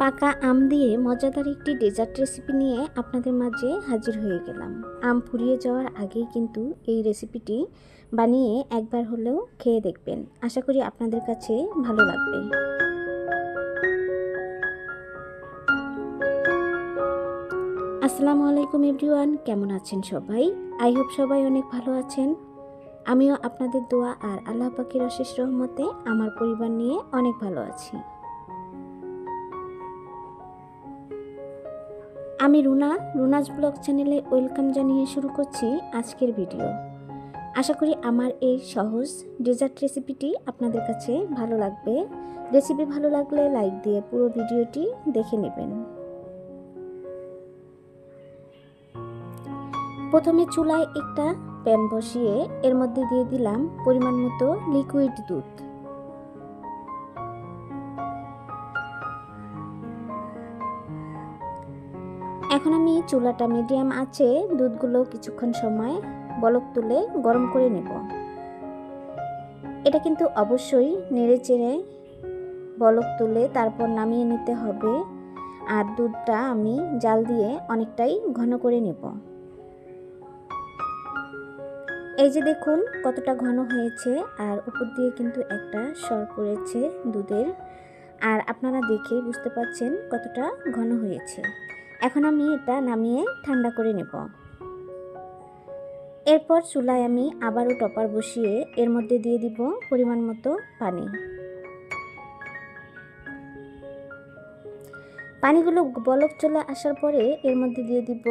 পাকা আম দিয়ে মজাদার একটি ডেজার্ট রেসিপি নিয়ে আপনাদের মাঝে হাজির হয়ে গেলাম। আম ফুরিয়ে যাওয়ার আগেই কিন্তু এই রেসিপিটি বানিয়ে একবার হলেও খেয়ে দেখবেন। আশা করি আপনাদের কাছে ভালো লাগবে। আসসালামু আলাইকুম এভরিওয়ান, কেমন আছেন সবাই? আই হোপ সবাই অনেক ভালো আছেন। আমিও আপনাদের দোয়া আর আল্লাহ পাকের অশেষ রহমতে আমার পরিবার নিয়ে অনেক ভালো আছি। আমি রুনাজ ব্লগ চ্যানেলে ওয়েলকাম জানিয়ে শুরু করছি আজকের ভিডিও। আশা করি আমার এই সহজ ডেজার্ট রেসিপিটি আপনাদের কাছে ভালো লাগবে। রেসিপি ভালো লাগলে লাইক দিয়ে পুরো ভিডিওটি দেখে নেবেন। প্রথমে চুলায় একটা প্যান বসিয়ে এর মধ্যে দিয়ে দিলাম পরিমাণ মতো লিকুইড দুধ। এখন আমি চুলাটা মিডিয়াম আঁচে দুধগুলো কিছুক্ষণ সময় বলক তুলে গরম করে নেব। এটা কিন্তু অবশ্যই নেড়ে চেড়ে বলক তুলে তারপর নামিয়ে নিতে হবে। আর দুধটা আমি জাল দিয়ে অনেকটাই ঘন করে নেব। এই যে দেখুন কতটা ঘন হয়েছে, আর উপর দিয়ে কিন্তু একটা সর পড়েছে দুধের। আর আপনারা দেখে বুঝতে পারছেন কতটা ঘন হয়েছে। এখন আমি এটা নামিয়ে ঠান্ডা করে নেব। এরপর চুলায় আমি আবারও টপার বসিয়ে এর মধ্যে দিয়ে দিব পরিমাণ মতো পানি। পানিগুলো বলক চলে আসার পরে এর মধ্যে দিয়ে দিব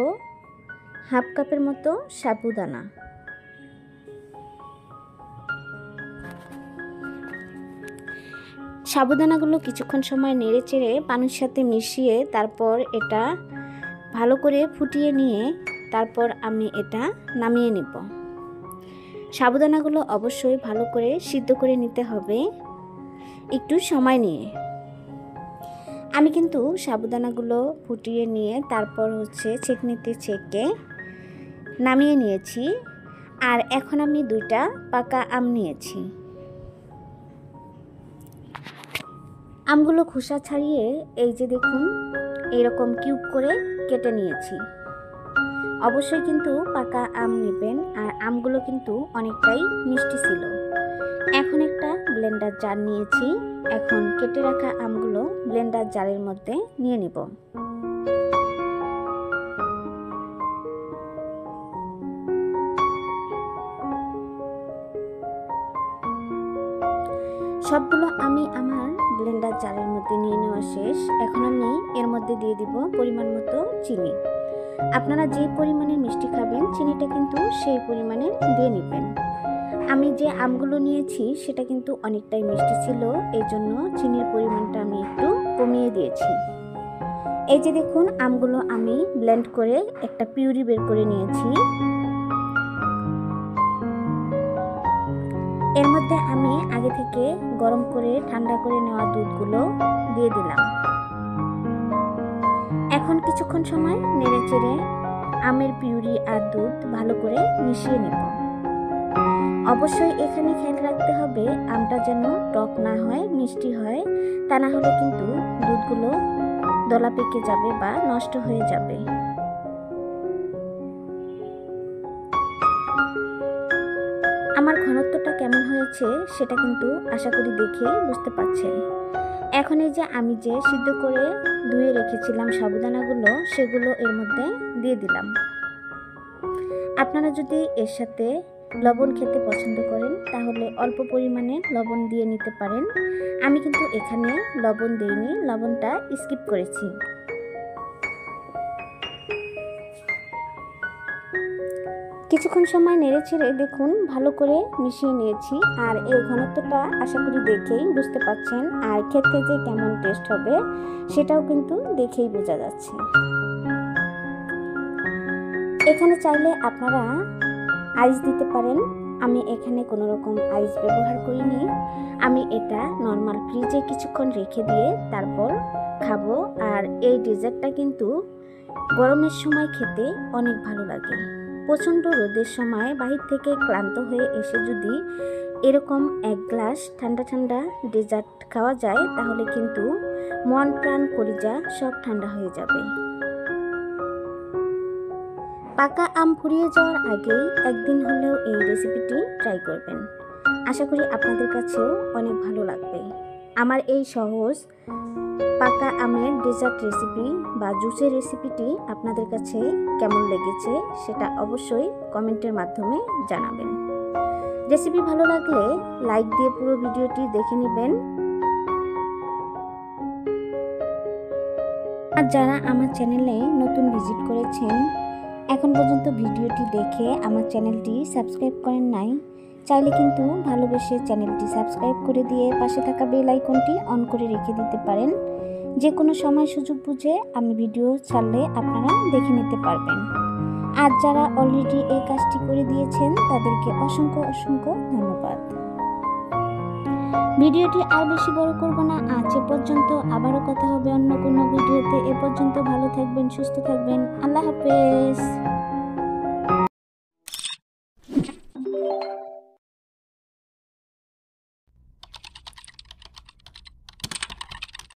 হাফ কাপের মতো সাবুদানা। সাবুদানাগুলো কিছুক্ষণ সময় নেড়ে চেড়ে পানির সাথে মিশিয়ে তারপর এটা ভালো করে ফুটিয়ে নিয়ে তারপর আমি এটা নামিয়ে নেব। সাবুদানাগুলো অবশ্যই ভালো করে সিদ্ধ করে নিতে হবে একটু সময় নিয়ে। আমি কিন্তু সাবুদানাগুলো ফুটিয়ে নিয়ে তারপর ছেঁকনিতে ছেঁকে নামিয়ে নিয়েছি। আর এখন আমি 2টা পাকা আম নিয়েছি। আমগুলো খোসা ছাড়িয়ে এই যে দেখুন এইরকম কিউব করে কেটে নিয়েছি। অবশ্যই কিন্তু পাকা আম নেবেন। আর আমগুলো কিন্তু অনেকটাই মিষ্টি ছিল। এখন একটা ব্লেন্ডার জার নিয়েছি। এখন কেটে রাখা আমগুলো ব্লেন্ডার জারের মধ্যে নিয়ে নিব। সবগুলো আমি আমার ব্লেন্ডার জারের মধ্যে নিয়ে নেওয়া শেষ। এখন আমি এর মধ্যে দিয়ে দিব পরিমাণ মতো চিনি। আপনারা যে পরিমাণে মিষ্টি খাবেন চিনিটা কিন্তু সেই পরিমাণে দিয়ে নেবেন। আমি যে আমগুলো নিয়েছি সেটা কিন্তু অনেকটাই মিষ্টি ছিল, এই জন্য চিনির পরিমাণটা আমি একটু কমিয়ে দিয়েছি। এই যে দেখুন আমগুলো আমি ব্লেন্ড করে একটা পিউরি বের করে নিয়েছি। এর মধ্যে আমি আগে থেকে গরম করে ঠান্ডা করে নেওয়া দুধগুলো দিয়ে দিলাম। এখন কিছুক্ষণ সময় নেড়ে চেড়ে আমের পিউরি আর দুধ ভালো করে মিশিয়ে নেব। অবশ্যই এখানে খেয়াল রাখতে হবে আমটা যেন টক না হয়, মিষ্টি হয়। তা না হলে কিন্তু দুধগুলো দলা পেকে যাবে বা নষ্ট হয়ে যাবে। আমার ঘনত্বটা কেমন হয়েছে সেটা কিন্তু আশা করি দেখেই বুঝতে পারছেন। এখন এই যে আমি যে সিদ্ধ করে ধুয়ে রেখেছিলাম সাবুদানাগুলো সেগুলো এর মধ্যে দিয়ে দিলাম। আপনারা যদি এর সাথে লবণ খেতে পছন্দ করেন তাহলে অল্প পরিমাণে লবণ দিয়ে নিতে পারেন। আমি কিন্তু এখানে লবণ দিইনি, লবণটা স্কিপ করেছি। কিছুক্ষণ সময় নেড়ে ছেড়ে দেখুন ভালো করে মিশিয়ে নিয়েছি। আর এই ঘনত্বটা আশা করি দেখেই বুঝতে পাচ্ছেন। আর খেতে যে কেমন টেস্ট হবে সেটাও কিন্তু দেখেই বোঝা যাচ্ছে। এখানে চাইলে আপনারা আইস দিতে পারেন। আমি এখানে কোনো রকম আইস ব্যবহার করিনি। আমি এটা নর্মাল ফ্রিজে কিছুক্ষণ রেখে দিয়ে তারপর খাবো। আর এই ডেজার্টটা কিন্তু গরমের সময় খেতে অনেক ভালো লাগে। প্রচণ্ড রোদের সময় বাহির থেকে ক্লান্ত হয়ে এসে যদি এরকম এক গ্লাস ঠান্ডা ঠান্ডা ডেজার্ট খাওয়া যায় তাহলে কিন্তু মন প্রাণ কলিজা সব ঠান্ডা হয়ে যাবে। পাকা আম ফুরিয়ে যাওয়ার আগেই একদিন হলেও এই রেসিপিটি ট্রাই করবেন। আশা করি আপনাদের কাছেও অনেক ভালো লাগবে। আমার এই সহজ পাকা আমের ডেজার্ট রেসিপি বা জুসের রেসিপিটি আপনাদের কাছে কেমন লেগেছে সেটা অবশ্যই কমেন্টের মাধ্যমে জানাবেন। রেসিপি ভালো লাগলে লাইক দিয়ে পুরো ভিডিওটি দেখে নেবেন। আর যারা আমার চ্যানেলে নতুন ভিজিট করেছেন, এখন পর্যন্ত ভিডিওটি দেখে আমার চ্যানেলটি সাবস্ক্রাইব করেন নাই, চাইলে কিন্তু ভালোবেসে চ্যানেলটি সাবস্ক্রাইব করে দিয়ে পাশে থাকা বেল আইকনটি অন করে রেখে দিতে পারেন। যে কোনো সময় সুযোগ বুঝে আমি ভিডিও ছাড়লে আপনারা দেখে নিতে পারবেন। আর যারা অলরেডি এই কাজটি করে দিয়েছেন তাদেরকে অসংখ্য অসংখ্য ধন্যবাদ। ভিডিওটি আর বেশি বড় করব না, আজ এ পর্যন্ত। আবারও কথা হবে অন্য কোনো ভিডিওতে। এ পর্যন্ত ভালো থাকবেন, সুস্থ থাকবেন। আল্লাহ হাফেজ।